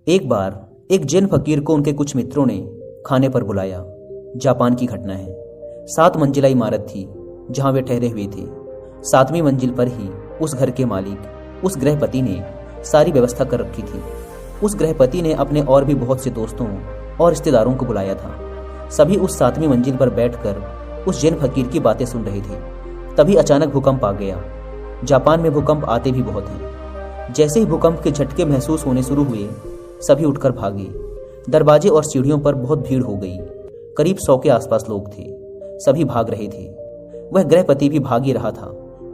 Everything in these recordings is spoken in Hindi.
एक बार एक जैन फकीर को उनके कुछ मित्रों ने खाने पर बुलाया। जापान की घटना है। 7 मंजिला इमारत थी जहां वे ठहरे हुए थे। 7वीं मंजिल पर ही उस घर के मालिक, उस गृहपति ने सारी व्यवस्था कर रखी थी। उस गृहपति ने अपने और भी बहुत से दोस्तों और रिश्तेदारों को बुलाया था। सभी उस 7वीं मंजिल पर बैठकर उस जैन फकीर की बातें सुन रहे थे। तभी अचानक भूकंप आ गया। जापान में भूकंप आते भी बहुत हैं। जैसे ही भूकंप के झटके महसूस होने शुरू हुए, सभी उठकर भागे। दरवाजे और सीढ़ियों पर बहुत भीड़ हो गई। करीब 100 के आसपास लोग थे। सभी भाग रहे थे। वह गृहपति भी भाग ही रहा था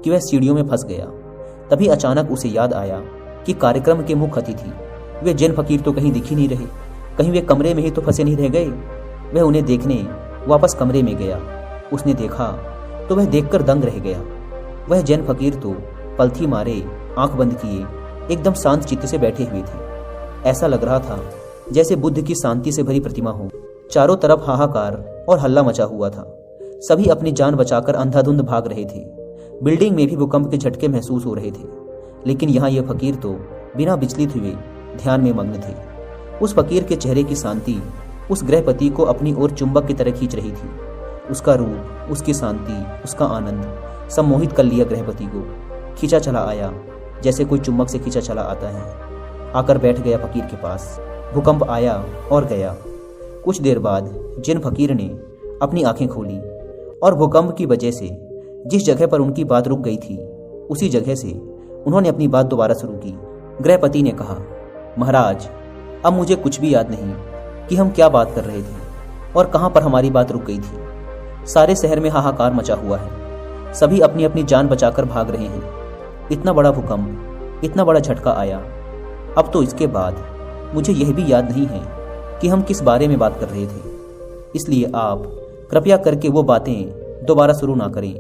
कि वह सीढ़ियों में फंस गया। तभी अचानक उसे याद आया कि कार्यक्रम के मुख्य अतिथि वे जैन फकीर तो कहीं दिख ही नहीं रहे। कहीं वे कमरे में ही तो फंसे नहीं रह गए। वह उन्हें देखने वापस कमरे में गया। उसने देखा तो वह देखकर दंग रह गया। वह जैन फकीर तो पलथी मारे, आंख बंद किए, एकदम शांत चित्त से बैठे हुए थे। ऐसा लग रहा था जैसे बुद्ध की शांति से भरी प्रतिमा हो। चारों तरफ हाहाकार और हल्ला मचा हुआ था। सभी अपनी जान बचाकर अंधाधुंध भाग रहे थे। बिल्डिंग में भी भूकंप के झटके महसूस हो रहे थे, लेकिन यहाँ यह फकीर तो बिना विचलित हुए ध्यान में मग्न थे। उस फकीर के चेहरे की शांति उस गृहपति को अपनी ओर चुंबक की तरह खींच रही थी। उसका रूप, उसकी शांति, उसका आनंद सम्मोहित कर लिया गृहपति को। खींचा चला आया जैसे कोई चुंबक से खींचा चला आता है। आकर बैठ गया फकीर के पास। भूकंप आया और गया। कुछ देर बाद जैन फकीर ने अपनी आंखें खोली और भूकंप की वजह से जिस जगह पर उनकी बात रुक गई थी, उसी जगह से उन्होंने अपनी बात दोबारा शुरू की। गृहपति ने कहा, महाराज, अब मुझे कुछ भी याद नहीं कि हम क्या बात कर रहे थे और कहां पर हमारी बात रुक गई थी। सारे शहर में हाहाकार मचा हुआ है। सभी अपनी अपनी जान बचाकर भाग रहे हैं। इतना बड़ा भूकंप, इतना बड़ा झटका आया। अब तो इसके बाद मुझे यह भी याद नहीं है कि हम किस बारे में बात कर रहे थे। इसलिए आप कृपया करके वो बातें दोबारा शुरू ना करें।